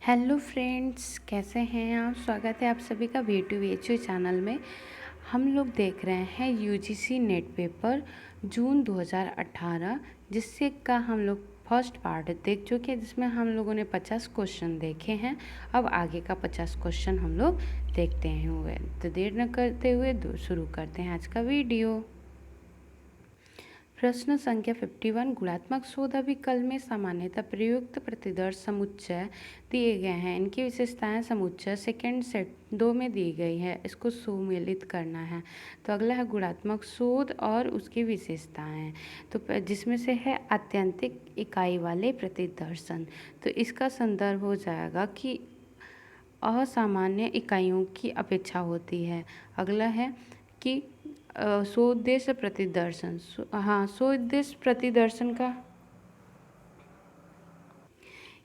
Hello friends, कैसे हैं आप। स्वागत है आप सभी का V2VHU चैनल में। हम लोग देख रहे हैं यूजीसी नेट पेपर जून 2018, जिससे का हम लोग फर्स्ट पार्ट देख चुके हैं, जिसमें हम लोगों ने 50 क्वेश्चन देखे हैं। अब आगे का 50 क्वेश्चन हम लोग देखते हैं। तो देर न करते हुए शुरू करते हैं आज का वीडियो। प्रश्न संख्या 51, गुणात्मक शोध अभिकल में सामान्यतः प्रयुक्त प्रतिदर्श समुच्चय दिए गए हैं। इनकी विशेषताएं समुच्चय सेकंड सेट 2 में दी गई है। इसको सुमेलित करना है। तो अगला है गुणात्मक शोध और उसकी विशेषताएं। तो जिसमें से है आत्यंतिक इकाई वाले प्रतिदर्शन। तो इसका संदर्भ हो जाएगा कि असामान्य इकाइयों की अपेक्षा होती है। अगला है कि स्वोद्देश्य प्रतिदर्शन। स्वोद्देश्य प्रतिदर्शन का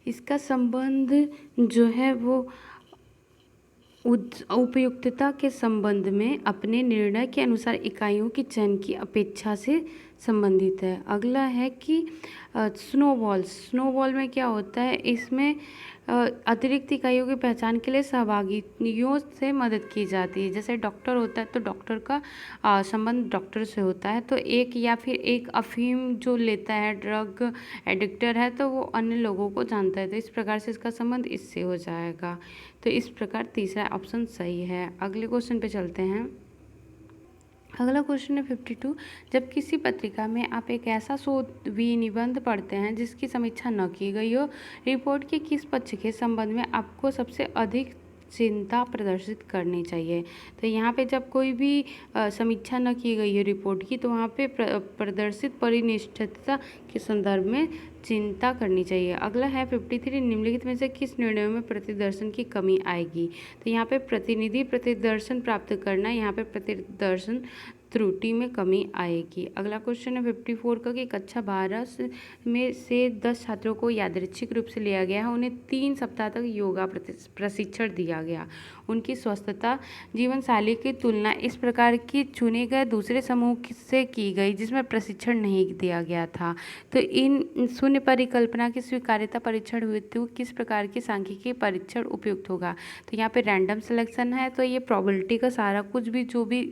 इसका संबंध जो है वो उपयुक्तता के संबंध में अपने निर्णय के अनुसार इकाइयों के चयन की अपेक्षा से संबंधित है। अगला है कि स्नोबॉल में क्या होता है, इसमें अतिरिक्त इकाइयों की पहचान के लिए सहभागियों से मदद की जाती है। जैसे डॉक्टर होता है तो डॉक्टर का संबंध डॉक्टर से होता है। तो एक या फिर एक अफीम जो लेता है, ड्रग एडिक्टर है, तो वो अन्य लोगों को जानता है। तो इस प्रकार से इसका संबंध इससे हो जाएगा। तो इस प्रकार तीसरा ऑप्शन सही है। अगले क्वेश्चन पे चलते हैं। अगला क्वेश्चन है 52, जब किसी पत्रिका में आप एक ऐसा शोध निबंध पढ़ते हैं जिसकी समीक्षा न की गई हो, रिपोर्ट के किस पक्ष के संबंध में आपको सबसे अधिक चिंता प्रदर्शित करनी चाहिए। तो यहाँ पे जब कोई भी समीक्षा न की गई है रिपोर्ट की, तो वहाँ पे प्रदर्शित परिनिष्ठता के संदर्भ में चिंता करनी चाहिए। अगला है 53, निम्नलिखित में से किस निर्णयों में प्रतिदर्शन की कमी आएगी। तो यहाँ पे प्रतिनिधि प्रतिदर्शन प्राप्त करना, यहाँ पे प्रतिदर्शन त्रुटि में कमी आएगी। अगला क्वेश्चन है 54 का कि कक्षा 12 में से 10 छात्रों को यादृच्छिक रूप से लिया गया है। उन्हें 3 सप्ताह तक योगा प्रशिक्षण दिया गया। उनकी स्वस्थता जीवन शैली की तुलना इस प्रकार की चुने गए दूसरे समूह से की गई जिसमें प्रशिक्षण नहीं दिया गया था। तो इन शून्य परिकल्पना की स्वीकार्यता परीक्षण हुए तो किस प्रकार की सांख्यिकी परीक्षण उपयुक्त होगा। तो यहाँ पे रैंडम सिलेक्शन है, तो ये प्रोबेबिलिटी का सारा कुछ भी जो भी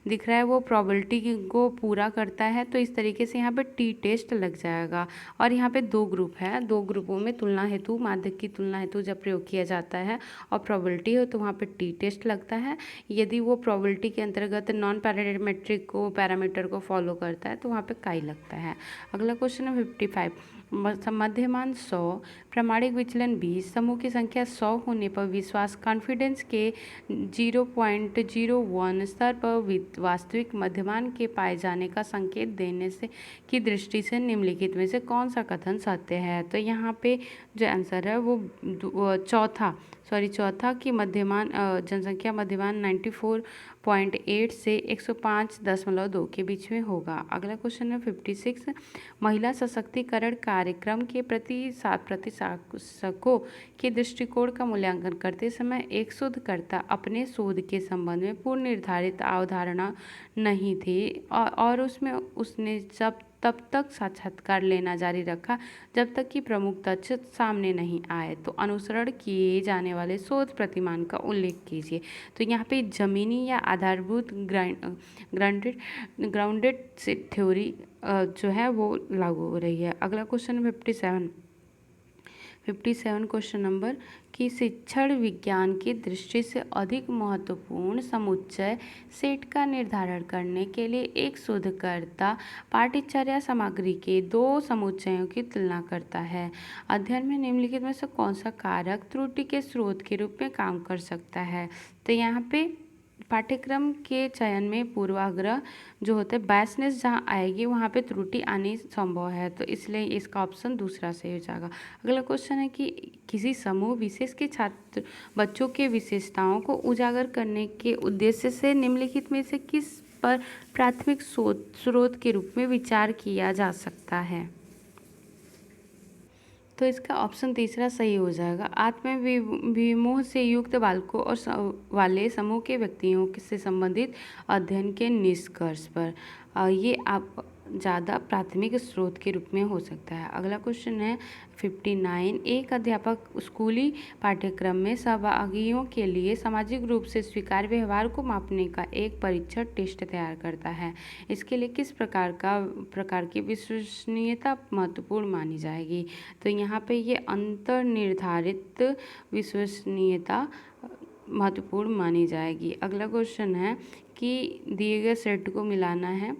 दिख रहा है वो प्रोबेबिलिटी को पूरा करता है। तो इस तरीके से यहाँ पे टी टेस्ट लग जाएगा। और यहाँ पे 2 ग्रुप है, 2 ग्रुपों में तुलना हेतु, माध्यक की तुलना हेतु जब प्रयोग किया जाता है और प्रोबेबिलिटी हो तो वहाँ पे टी टेस्ट लगता है। यदि वो प्रोबेबिलिटी के अंतर्गत नॉन पैरामीट्रिक को पैरामीटर को फॉलो करता है तो वहाँ पे काई लगता है। अगला क्वेश्चन है 55, मध्यमान 100, प्रामाणिक विचलन 20, समूह की संख्या 100 होने पर विश्वास कॉन्फिडेंस के 0.01 स्तर पर वास्तविक मध्यमान के पाए जाने का संकेत देने से की दृष्टि से निम्नलिखित में से कौन सा कथन सत्य है। तो यहाँ पे जो आंसर है वो चौथा कि मध्यमान जनसंख्या मध्यमान 94.8 से 105.2 के बीच में होगा। अगला क्वेश्चन है 56, महिला सशक्तिकरण कार्यक्रम के प्रतिशासकों के दृष्टिकोण का मूल्यांकन करते समय एक शोधकर्ता अपने शोध के संबंध में पूर्व निर्धारित अवधारणा नहीं थी और उसने तब तक साक्षात्कार लेना जारी रखा जब तक कि प्रमुख तथ्य सामने नहीं आए। तो अनुसरण किए जाने वाले शोध प्रतिमान का उल्लेख कीजिए। तो यहाँ पे जमीनी या आधारभूत ग्राउंडेड थ्योरी जो है वो लागू हो रही है। अगला क्वेश्चन 57 क्वेश्चन नंबर कि शिक्षण विज्ञान की दृष्टि से अधिक महत्वपूर्ण समुच्चय सेट का निर्धारण करने के लिए एक शोधकर्ता पाठ्यचर्या सामग्री के 2 समुच्चयों की तुलना करता है। अध्ययन में निम्नलिखित में से कौन सा कारक त्रुटि के स्रोत के रूप में काम कर सकता है। तो यहाँ पे पाठ्यक्रम के चयन में पूर्वाग्रह जो होते हैं, बायसनेस जहाँ आएगी वहाँ पे त्रुटि आनी संभव है। तो इसलिए इसका ऑप्शन दूसरा सही हो जाएगा। अगला क्वेश्चन है कि किसी समूह विशेष के छात्र बच्चों के विशेषताओं को उजागर करने के उद्देश्य से निम्नलिखित में से किस पर प्राथमिक स्रोत के रूप में विचार किया जा सकता है। तो इसका ऑप्शन तीसरा सही हो जाएगा। आत्म विमोह से युक्त बालकों और वाले समूह के व्यक्तियों से संबंधित अध्ययन के निष्कर्ष पर। ये आप ज़्यादा प्राथमिक स्रोत के रूप में हो सकता है। अगला क्वेश्चन है 59। एक अध्यापक स्कूली पाठ्यक्रम में सहभागियों के लिए सामाजिक रूप से स्वीकार्य व्यवहार को मापने का एक परीक्षण टेस्ट तैयार करता है। इसके लिए किस प्रकार की विश्वसनीयता महत्वपूर्ण मानी जाएगी? तो यहाँ पे ये अंतर्निर्धारित विश्वसनीयता महत्वपूर्ण मानी जाएगी। अगला क्वेश्चन है कि दिए गए सेट को मिलाना है।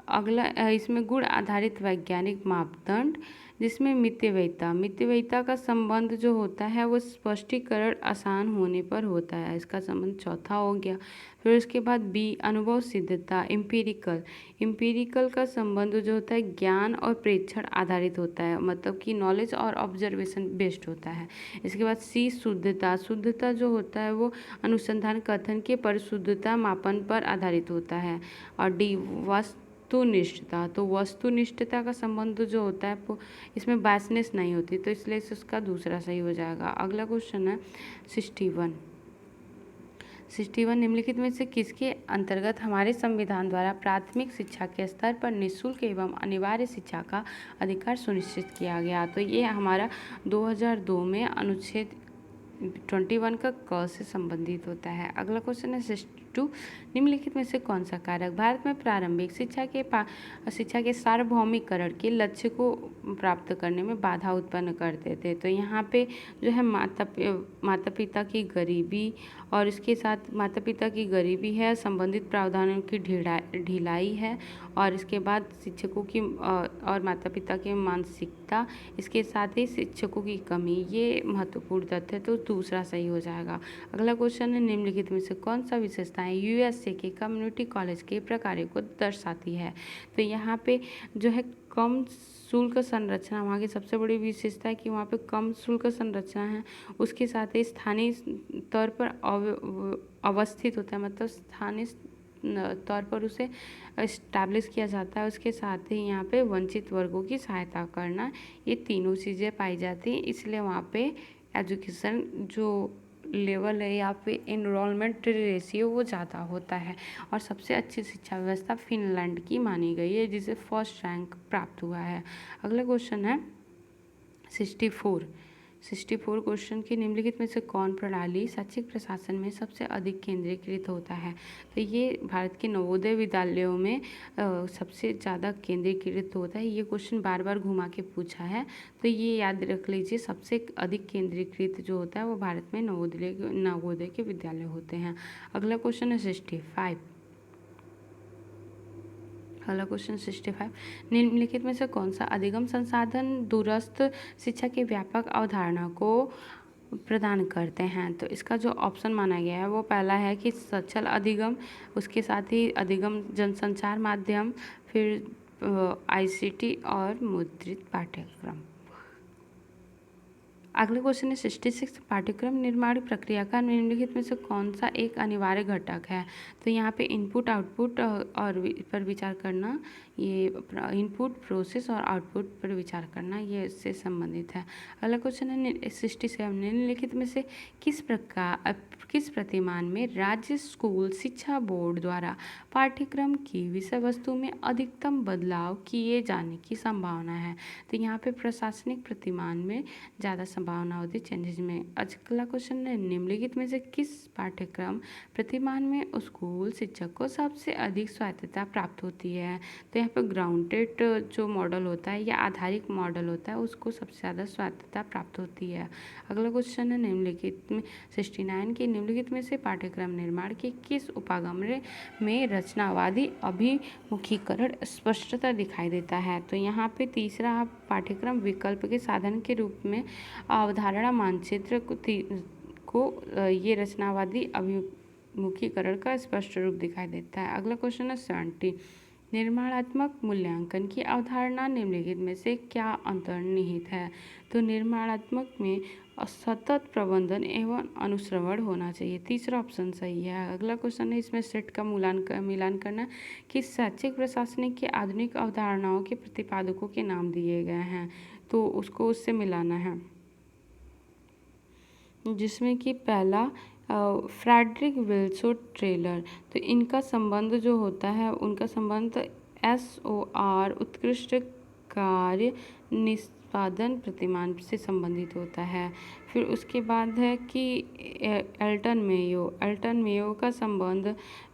अगला इसमें गुण आधारित वैज्ञानिक मापदंड, जिसमें मितव्ययिता का संबंध जो होता है वो स्पष्टीकरण आसान होने पर होता है, इसका संबंध चौथा हो गया। फिर उसके बाद बी अनुभव सिद्धता इम्पीरिकल का संबंध जो होता है ज्ञान और प्रेक्षण आधारित होता है, मतलब कि नॉलेज और ऑब्जर्वेशन बेस्ड होता है। इसके बाद सी शुद्धता जो होता है वो अनुसंधान कथन के परिशुद्धता मापन पर आधारित होता है। और डी वस्तुनिष्ठता, तो वस्तुनिष्ठता का संबंध जो होता है वो इसमें बायसनेस नहीं होती, तो इसलिए इसका दूसरा सही हो जाएगा। अगला क्वेश्चन है 61 निम्नलिखित में से किसके अंतर्गत हमारे संविधान द्वारा प्राथमिक शिक्षा के स्तर पर निःशुल्क एवं अनिवार्य शिक्षा का अधिकार सुनिश्चित किया गया? तो ये हमारा 2002 में अनुच्छेद 21 का क से संबंधित होता है। अगला क्वेश्चन है 62। निम्नलिखित में से कौन सा कारक भारत में प्रारंभिक शिक्षा के सार्वभौमिकरण के लक्ष्य को प्राप्त करने में बाधा उत्पन्न करते थे? तो यहाँ पे जो है माता पिता की गरीबी और इसके साथ माता पिता की गरीबी है, संबंधित प्रावधानों की ढिलाई है, और इसके बाद शिक्षकों की और माता पिता की मानसिकता, इसके साथ ही शिक्षकों की कमी, ये महत्वपूर्ण तथ्य है, तो दूसरा सही हो जाएगा। अगला क्वेश्चन है निम्नलिखित में से कौन सा विशेषताएं यूएसए के कम्युनिटी कॉलेज के प्रकार्य को दर्शाती है? तो यहाँ पे जो है कम शुल्क संरचना वहाँ की सबसे बड़ी विशेषता है कि वहाँ पे कम शुल्क संरचना है, उसके साथ ही स्थानीय तौर पर अवस्थित होता है, मतलब स्थानीय तौर पर उसे इस्टेब्लिश किया जाता है। उसके साथ ही यहाँ पे वंचित वर्गों की सहायता करना, ये तीनों चीज़ें पाई जाती हैं, इसलिए वहाँ पे एजुकेशन जो लेवल है या फिर एनरोलमेंट रेशियो वो ज़्यादा होता है। और सबसे अच्छी शिक्षा व्यवस्था फिनलैंड की मानी गई है, जिसे फर्स्ट रैंक प्राप्त हुआ है। अगला क्वेश्चन है 64 क्वेश्चन की निम्नलिखित में से कौन प्रणाली शैक्षिक प्रशासन में सबसे अधिक केंद्रीकृत होता है? तो ये भारत के नवोदय विद्यालयों में सबसे ज़्यादा केंद्रीकृत होता है। ये क्वेश्चन बार बार घुमा के पूछा है, तो ये याद रख लीजिए, सबसे अधिक केंद्रीकृत जो होता है वो भारत में नवोदय के विद्यालय होते हैं। अगला क्वेश्चन है 65। अगला क्वेश्चन 65। निम्नलिखित में से कौन सा अधिगम संसाधन दूरस्थ शिक्षा के व्यापक अवधारणा को प्रदान करते हैं? तो इसका जो ऑप्शन माना गया है वो पहला है कि सचल अधिगम, उसके साथ ही अधिगम जनसंचार माध्यम, फिर आईसीटी और मुद्रित पाठ्यक्रम। अगला क्वेश्चन है 66। पाठ्यक्रम निर्माण प्रक्रिया का निम्नलिखित में से कौन सा एक अनिवार्य घटक है? तो यहाँ पे इनपुट आउटपुट और पर विचार करना, ये इनपुट प्रोसेस और आउटपुट पर विचार करना, ये इससे संबंधित है। अगला क्वेश्चन है 67। निम्नलिखित में से किस प्रतिमान में राज्य स्कूल शिक्षा बोर्ड द्वारा पाठ्यक्रम की विषय वस्तु में अधिकतम बदलाव किए जाने की संभावना है? तो यहाँ पे प्रशासनिक प्रतिमान में ज़्यादा संभावना होती है चेंजेस में। अगला क्वेश्चन है निम्नलिखित में से किस पाठ्यक्रम प्रतिमान में स्कूल शिक्षक को सबसे अधिक स्वायत्तता प्राप्त होती है? तो यहाँ पे ग्राउंडेड जो मॉडल होता है या आधारित मॉडल होता है उसको सबसे ज़्यादा स्वायत्तता प्राप्त होती है। अगला क्वेश्चन है निम्नलिखित में 69 की निम्नलिखित में से पाठ्यक्रम निर्माण के किस उपागम में रचनावादी अभिमुखीकरण स्पष्टता दिखाई देता है? तो यहाँ पे तीसरा पाठ्यक्रम विकल्प के साधन के रूप में अवधारणा मानचित्र को ये रचनावादी अभिमुखीकरण का स्पष्ट रूप दिखाई देता है। अगला क्वेश्चन है 70। निर्माणात्मक मूल्यांकन की अवधारणा निम्नलिखित में से क्या अंतर्निहित है? तो निर्माणात्मक में सतत प्रबंधन एवं अनुश्रवण होना चाहिए, तीसरा ऑप्शन सही है। अगला क्वेश्चन है इसमें सेट का मिलान करना कि शैक्षिक प्रशासनिक की आधुनिक अवधारणाओं के प्रतिपादकों के नाम दिए गए हैं, तो उसको उससे मिलाना है, जिसमें कि पहला फ्रेडरिक विल्सो टेलर, तो इनका संबंध जो होता है उनका संबंध SOR उत्कृष्ट कार्य निष्पादन प्रतिमान से संबंधित होता है। फिर उसके बाद है कि एल्टन मेयो का संबंध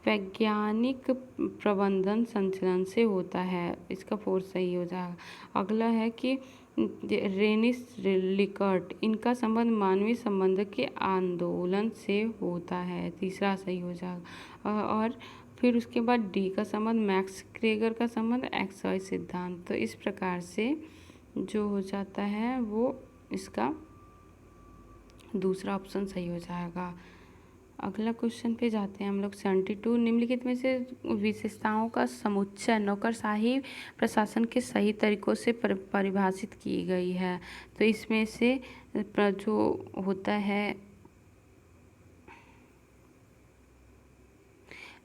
वैज्ञानिक प्रबंधन संचलन से होता है। इसका 4 सही हो जाएगा। अगला है कि रेनिस लिकर्ट, इनका संबंध मानवीय संबंध के आंदोलन से होता है। तीसरा सही हो जाएगा। और फिर उसके बाद डी का संबंध मैक्स क्रेगर का संबंध एक्सवाई सिद्धांत। तो इस प्रकार से जो हो जाता है वो इसका दूसरा ऑप्शन सही हो जाएगा। अगला क्वेश्चन पे जाते हैं हम लोग। 72 निम्नलिखित में से विशेषताओं का समुच्चय नौकरशाही प्रशासन के सही तरीकों से परिभाषित की गई है। तो इसमें से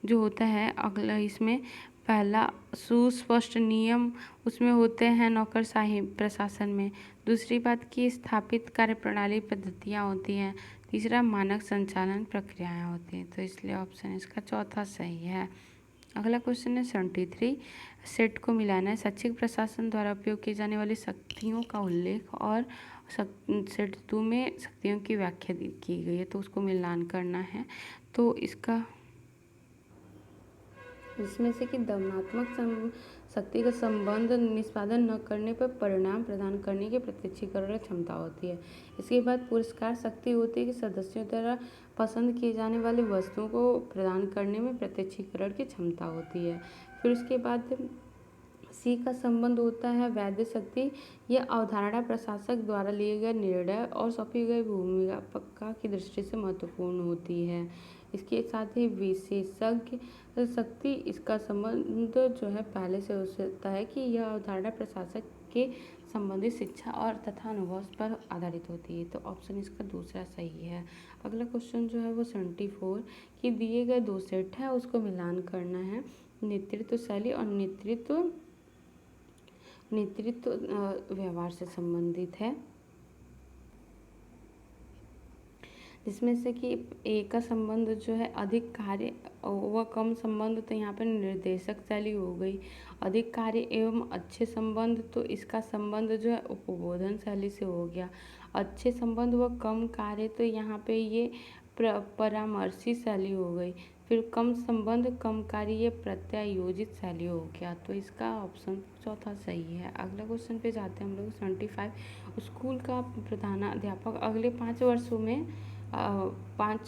जो होता है अगला, इसमें पहला सुस्पष्ट नियम उसमें होते हैं नौकरशाही प्रशासन में। दूसरी बात की स्थापित कार्यप्रणाली पद्धतियाँ होती हैं। तीसरा मानक संचालन प्रक्रियाएं होती हैं। तो इसलिए ऑप्शन इसका चौथा सही है। अगला क्वेश्चन है 73 सेट को मिलाना है। शैक्षिक प्रशासन द्वारा उपयोग की जाने वाली शक्तियों का उल्लेख और सेट 2 में शक्तियों की व्याख्या की गई है, तो उसको मिलान करना है। तो इसमें से कि दमनात्मक शक्ति का संबंध निष्पादन न करने पर परिणाम प्रदान करने की प्रत्यक्षीकरण क्षमता होती है। इसके बाद पुरस्कार शक्ति होती है कि सदस्यों द्वारा पसंद किए जाने वाली वस्तुओं को प्रदान करने में प्रत्यक्षीकरण की क्षमता होती है। फिर उसके बाद सी का संबंध होता है वैध शक्ति। यह अवधारणा प्रशासक द्वारा लिए गए निर्णय और सौंपी गई भूमिका की दृष्टि से महत्वपूर्ण होती है। इसके साथ ही विशेषज्ञ शक्ति, इसका संबंध जो है पहले से होता है कि यह अवधारणा प्रशासक के संबंधित शिक्षा और तथा अनुभव पर आधारित होती है। तो ऑप्शन इसका दूसरा सही है। अगला क्वेश्चन जो है वो 74 कि दिए गए 2 सेट है, उसको मिलान करना है। नेतृत्व शैली और नेतृत्व व्यवहार से संबंधित है। जिसमें से कि ए का संबंध जो है अधिक कार्य व कम संबंध, तो यहाँ पर निर्देशक शैली हो गई। अधिक कार्य एवं अच्छे संबंध, तो इसका संबंध जो है उपबोधन शैली से हो गया। अच्छे संबंध व कम कार्य, तो यहाँ पे ये परामर्शी शैली हो गई। फिर कम संबंध कम कार्य, ये प्रत्यायोजित शैली हो गया। तो इसका ऑप्शन चौथा सही है। अगला क्वेश्चन पे जाते हैं हम लोग। 75 स्कूल का प्रधानाध्यापक अगले 5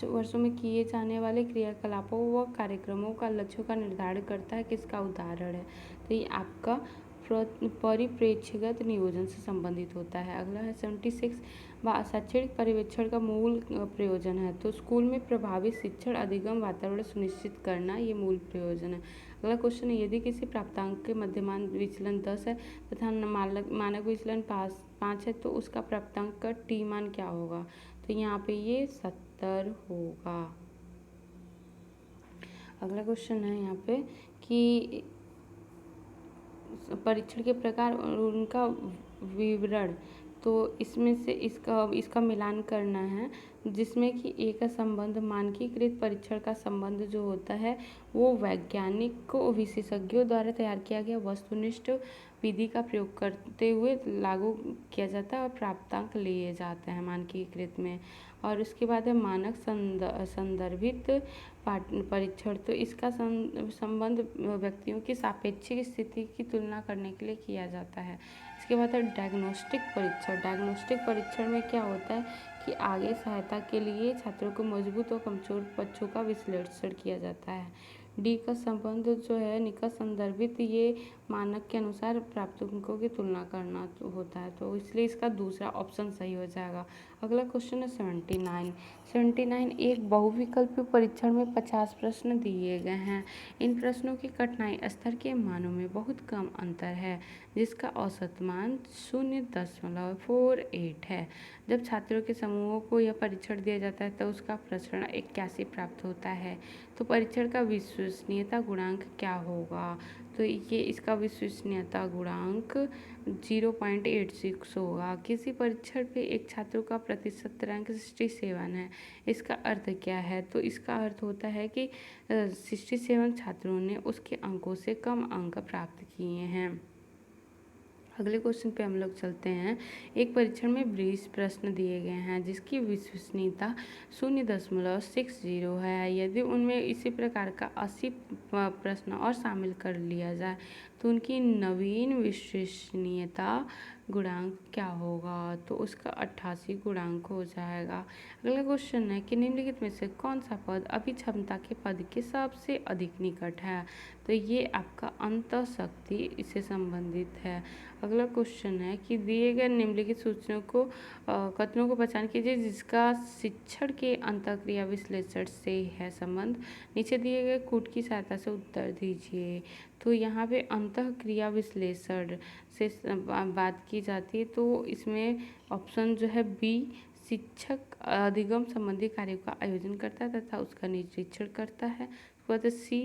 वर्षों में किए जाने वाले क्रियाकलापों व कार्यक्रमों का लक्ष्यों का निर्धारण करता है। किसका उदाहरण है? तो ये आपका परिप्रेक्ष्यगत नियोजन से संबंधित होता है। अगला है 76 शैक्षणिक पर्यवेक्षण का मूल प्रयोजन है। तो स्कूल में प्रभावी शिक्षण अधिगम वातावरण सुनिश्चित करना, ये मूल प्रयोजन है। अगला क्वेश्चन है यदि किसी प्राप्तांक के मध्यमान विचलन 10 है तथा मानक विचलन 5 है, तो उसका प्राप्तांक का टी मान क्या होगा? तो यहाँ पे ये 70 होगा। अगला क्वेश्चन है यहाँ पे कि परीक्षण के प्रकार और उनका विवरण, तो इसमें से इसका मिलान करना है। जिसमें कि ए का संबंध मानकीकृत परीक्षण का संबंध जो होता है वो वैज्ञानिक विशेषज्ञों द्वारा तैयार किया गया वस्तुनिष्ठ विधि का प्रयोग करते हुए लागू किया जाता है और प्राप्तांक लिए जाते हैं मानकीकृत में। और उसके बाद है मानक संदर्भित परीक्षण, तो इसका संबंध व्यक्तियों की सापेक्षिक स्थिति की तुलना करने के लिए किया जाता है। इसके बाद है डायग्नोस्टिक परीक्षण। डायग्नोस्टिक परीक्षण में क्या होता है कि आगे सहायता के लिए छात्रों को मजबूत और कमजोर पक्षों का विश्लेषण किया जाता है। डी का संबंध जो है निकट संदर्भित, ये मानक के अनुसार प्राप्त अंकों की तुलना करना होता है। तो इसलिए इसका दूसरा ऑप्शन सही हो जाएगा। अगला क्वेश्चन है 79 एक बहुविकल्पीय परीक्षण में 50 प्रश्न दिए गए हैं। इन प्रश्नों की कठिनाई स्तर के मानों में बहुत कम अंतर है, जिसका औसत मान 0.48 है। जब छात्रों के समूहों को यह परीक्षण दिया जाता है तो उसका प्रसरण 81 प्राप्त होता है। तो परीक्षण का विश्वसनीयता गुणांक क्या होगा? तो ये इसका विश्वसनीयता गुणांक 0.86 होगा। किसी परीक्षण पे एक छात्र का प्रतिशत रैंक 67 है, इसका अर्थ क्या है? तो इसका अर्थ होता है कि 67 छात्रों ने उसके अंकों से कम अंक प्राप्त किए हैं। अगले क्वेश्चन पे हम लोग चलते हैं। एक परीक्षण में 20 प्रश्न दिए गए हैं जिसकी विश्वसनीयता 0.60 है। यदि उनमें इसी प्रकार का 80 प्रश्न और शामिल कर लिया जाए तो उनकी नवीन विश्वसनीयता गुणांक क्या होगा? तो उसका 88 गुणांक हो जाएगा। अगला क्वेश्चन है कि निम्नलिखित में से कौन सा पद अभिक्षमता के पद के सबसे अधिक निकट है? तो ये आपका अंतःशक्ति इससे संबंधित है। अगला क्वेश्चन है कि दिए गए निम्नलिखित सूचनाओं को कथनों को पहचान कीजिए जिसका शिक्षण के अंतःक्रिया विश्लेषण से है संबंध। नीचे दिए गए कूट की सहायता से उत्तर दीजिए। तो यहाँ पे अंतःक्रिया विश्लेषण से बात की जाती है, तो इसमें ऑप्शन जो है बी, शिक्षक अधिगम संबंधी कार्यों का आयोजन करता है तथा उसका निरीक्षण करता है। उसके बाद सी,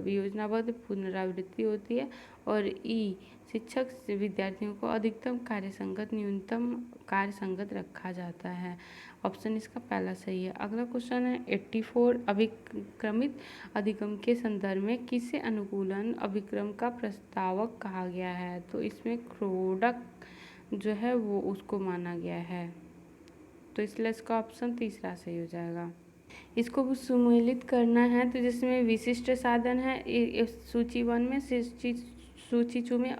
योजनाबद्ध पुनरावृत्ति होती है। और ई, शिक्षक विद्यार्थियों को अधिकतम कार्यसंगत न्यूनतम कार्यसंगत रखा जाता है। ऑप्शन इसका पहला सही है। अगला क्वेश्चन है 84, अभिक्रमित अधिगम के संदर्भ में किसे अनुकूलन अभिक्रम का प्रस्तावक कहा गया है? तो इसमें क्रोडक जो है वो उसको माना गया है, तो इसलिए इसका ऑप्शन तीसरा सही हो जाएगा। इसको सम्मिलित करना है तो जिसमें विशिष्ट साधन है सूची 1 में, सूची 2 में,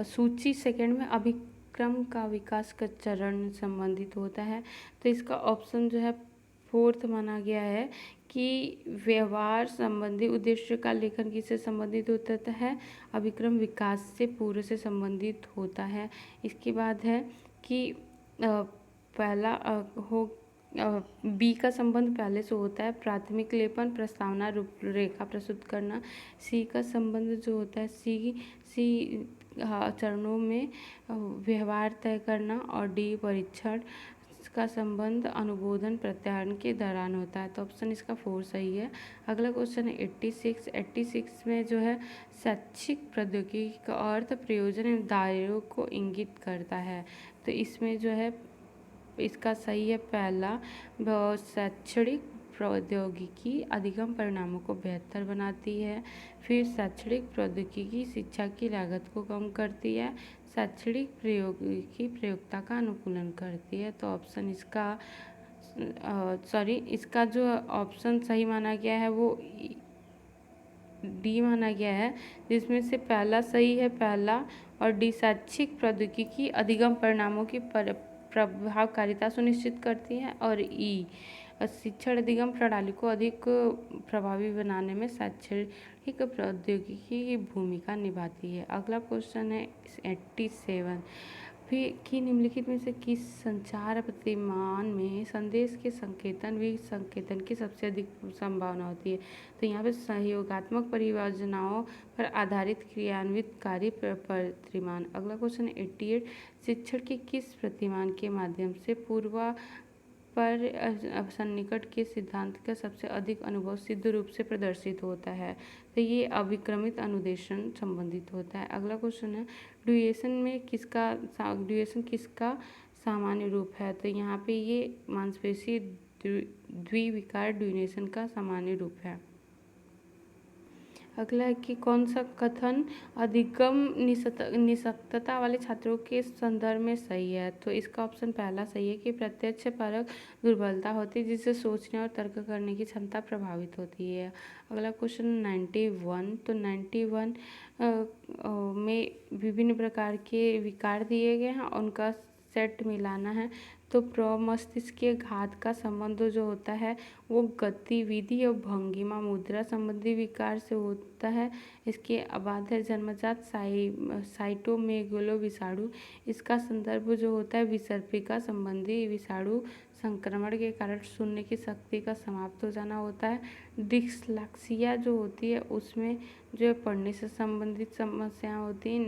सूची 2 में अभिक्रम का विकास का चरण संबंधित होता है। तो इसका ऑप्शन जो है 4th माना गया है कि व्यवहार संबंधी उद्देश्य का लेखन किससे संबंधित होता है? अभिक्रम विकास से पूर्व से संबंधित होता है। इसके बाद है कि पहला बी का संबंध पहले से होता है, प्राथमिक लेपन प्रस्तावना रूपरेखा प्रस्तुत करना। सी का संबंध जो होता है सी चरणों में व्यवहार तय करना। और डी, परीक्षण का संबंध अनुमोदन प्रत्याहरण के दौरान होता है। तो ऑप्शन इसका 4 सही है। अगला क्वेश्चन है 86 में जो है शैक्षिक प्रौद्योगिकी का अर्थ प्रयोजन एवं दायरों को इंगित करता है। तो इसमें जो है इसका सही है पहला, शैक्षणिक प्रौद्योगिकी अधिगम परिणामों को बेहतर बनाती है। फिर शैक्षणिक प्रौद्योगिकी शिक्षा की लागत को कम करती है। शैक्षणिक प्रौद्योगिकी प्रयोक्ता का अनुकूलन करती है। तो ऑप्शन इसका इसका जो ऑप्शन सही माना गया है वो डी माना गया है, जिसमें से पहला सही है, पहला और डी, शैक्षिक प्रौद्योगिकी अधिगम परिणामों की प्रभावकारिता सुनिश्चित करती है। और ई, शिक्षण अधिगम प्रणाली को अधिक प्रभावी बनाने में शैक्षणिक प्रौद्योगिकी की भूमिका निभाती है। अगला क्वेश्चन है 87 कि निम्नलिखित में से किस संचार प्रतिमान में संदेश के संकेतन विसंकेतन की सबसे अधिक संभावना होती है? तो यहाँ पे सहयोगात्मक परियोजनाओं पर आधारित क्रियान्वित कार्य प्रतिमान। अगला क्वेश्चन है 88, शिक्षण के किस प्रतिमान के माध्यम से पूर्वा पर सन्निकट के सिद्धांत का सबसे अधिक अनुभव सिद्ध रूप से प्रदर्शित होता है? तो ये अभिक्रमित अनुदेशन संबंधित होता है। अगला क्वेश्चन है ड्यूएशन किसका सामान्य रूप है? तो यहाँ पे ये मांसपेशी द्विविकार ड्यूनेशन का सामान्य रूप है। अगला है कि कौन सा कथन अधिगम निःशक्तता वाले छात्रों के संदर्भ में सही है? तो इसका ऑप्शन पहला सही है कि प्रत्यक्ष परक दुर्बलता होती है जिससे सोचने और तर्क करने की क्षमता प्रभावित होती है। अगला क्वेश्चन 91, तो 91 में विभिन्न प्रकार के विकार दिए गए हैं, उनका सेट मिलाना है। तो प्रमस्तिष्कीय घात का संबंध जो होता है वो गतिविधि और भंगिमा मुद्रा संबंधी विकार से होता है। इसके बाद है जन्मजात साइटोमेगालो विषाणु, इसका संदर्भ जो होता है विसर्पिका संबंधी विषाणु संक्रमण के कारण सुनने की शक्ति का समाप्त हो जाना होता है। डिस्लेक्सिया जो होती है उसमें जो पढ़ने से संबंधित समस्याएं होती हैं।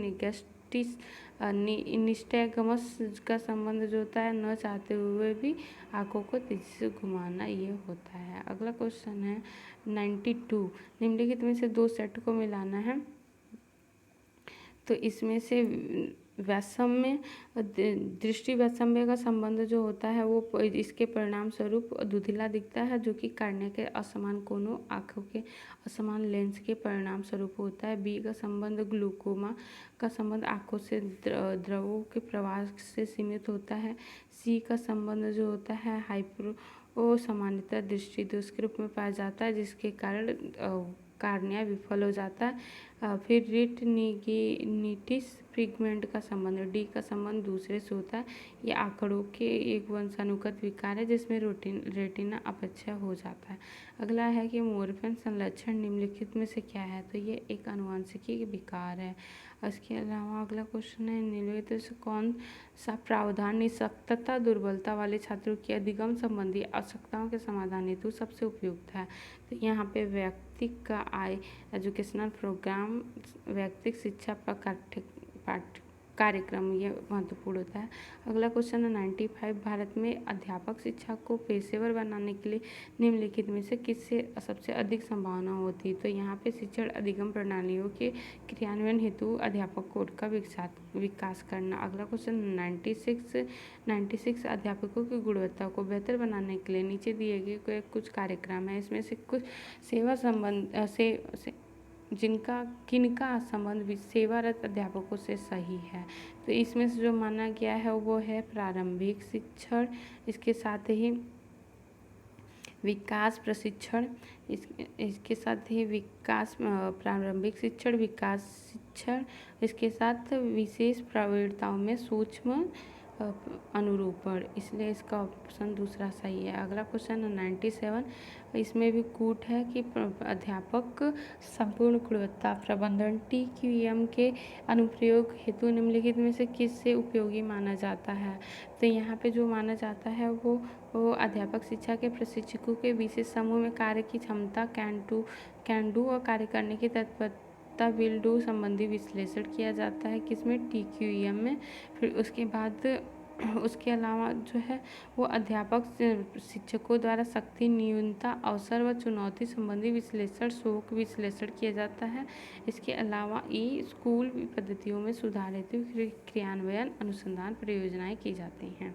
निस्टैगमस का संबंध जो होता है न चाहते हुए भी आंखों को तेजी से घुमाना, ये होता है। अगला क्वेश्चन है 92, निम्नलिखित में से दो सेट को मिलाना है। तो इसमें से वैषम्य दृष्टि वैषम्य का संबंध जो होता है वो इसके परिणाम स्वरूप धुंधला दिखता है, जो कि कार्निया के असमान कोनों, आँखों के असमान लेंस के परिणाम स्वरूप होता है। बी का संबंध ग्लूकोमा का संबंध आँखों से द्रवों के प्रवाह से सीमित होता है। सी का संबंध जो होता है हाइपो सामान्यतः दृष्टि दोष के रूप में पाया जाता है, जिसके कारण कार्निया विफल हो जाता है। फिर रेटिनिटिस पिगमेंट का संबंध, डी का संबंध दूसरे से होता है। ये आंकड़ों के एक वंशानुगत विकार है जिसमें रेटिना अपक्षय हो जाता है। अगला है कि मोरफेन संलक्षण निम्नलिखित में से क्या है? तो ये एक आनुवंशिकी विकार है। इसके अलावा अगला क्वेश्चन है निम्नलिखित से कौन सा प्रावधान निःशक्तता दुर्बलता वाले छात्रों की अधिगम संबंधी आवश्यकताओं के समाधान हेतु सबसे उपयुक्त है? तो यहाँ पे व्यक्तिक का एजुकेशनल प्रोग्राम, व्यक्तिक शिक्षा पर कार्यक्रम, ये महत्वपूर्ण होता है। अगला क्वेश्चन है 95, भारत में अध्यापक शिक्षा को पेशेवर बनाने के लिए निम्नलिखित में से किससे सबसे अधिक संभावना होती है? तो यहाँ पे शिक्षण अधिगम प्रणालियों के क्रियान्वयन हेतु अध्यापक कोड का विकास करना। अगला क्वेश्चन 96 अध्यापकों की गुणवत्ता को बेहतर बनाने के लिए नीचे दिए गए कुछ कार्यक्रम है, इसमें से कुछ सेवा संबंध किनका संबंध सेवारत अध्यापकों से सही है? तो इसमें से जो माना गया है वो है प्रारंभिक शिक्षण, इसके साथ ही विकास प्रशिक्षण, इसके साथ ही प्रारंभिक शिक्षण, विकास शिक्षण, इसके साथ विशेष प्रवृत्तियों में सूक्ष्म अनुरूपण, इसलिए इसका ऑप्शन दूसरा सही है। अगला क्वेश्चन है 97, इसमें भी कूट है कि अध्यापक संपूर्ण गुणवत्ता प्रबंधन TQM के अनुप्रयोग हेतु निम्नलिखित में से किससे उपयोगी माना जाता है? तो यहाँ पे जो माना जाता है वो अध्यापक शिक्षा के प्रशिक्षकों के विशेष समूह में कार्य की क्षमता, कैन डू और कार्य करने की तत्परता, विल डू संबंधी विश्लेषण किया जाता है किसमें? TQM में। फिर उसके बाद उसके अलावा जो है वो अध्यापक शिक्षकों द्वारा शक्ति, न्यूनता, अवसर व चुनौती संबंधी विश्लेषण, शोक विश्लेषण किया जाता है। इसके अलावा स्कूल पद्धतियों में सुधार हेतु क्रियान्वयन अनुसंधान परियोजनाएं की जाती हैं।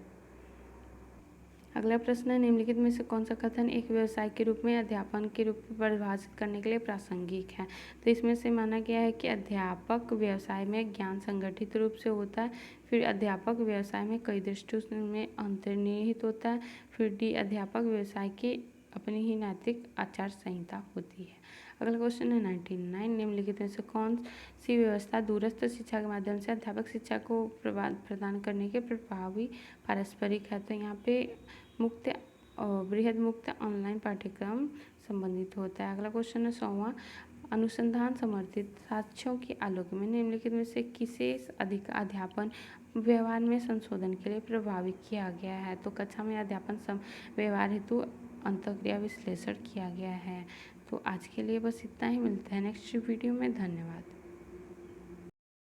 अगला प्रश्न है निम्नलिखित में से कौन सा कथन एक व्यवसाय के रूप में अध्यापन के रूप में परिभाषित करने के लिए प्रासंगिक है? तो इसमें से माना गया है कि अध्यापक व्यवसाय में ज्ञान संगठित रूप से होता है। फिर अध्यापक व्यवसाय में कई दृष्टियों में अंतर्निहित होता है। फिर डी अध्यापक व्यवसाय की अपनी ही नैतिक आचार संहिता होती है। अगला क्वेश्चन है 99, निम्नलिखित में से कौन सी व्यवस्था दूरस्थ शिक्षा के माध्यम से अध्यापक शिक्षा को प्रदान करने के प्रभावी पारस्परिक है? तो यहाँ पे बृहद मुक्त ऑनलाइन पाठ्यक्रम संबंधित होता है। अगला क्वेश्चन है 100वां, अनुसंधान समर्थित साक्ष्यों के आलोक में निम्नलिखित में से किसे अधिक अध्यापन व्यवहार में संशोधन के लिए प्रभावित किया गया है? तो कक्षा में अध्यापन व्यवहार हेतु अंतःक्रिया विश्लेषण किया गया है। तो आज के लिए बस इतना ही, मिलता है नेक्स्ट वीडियो में। धन्यवाद।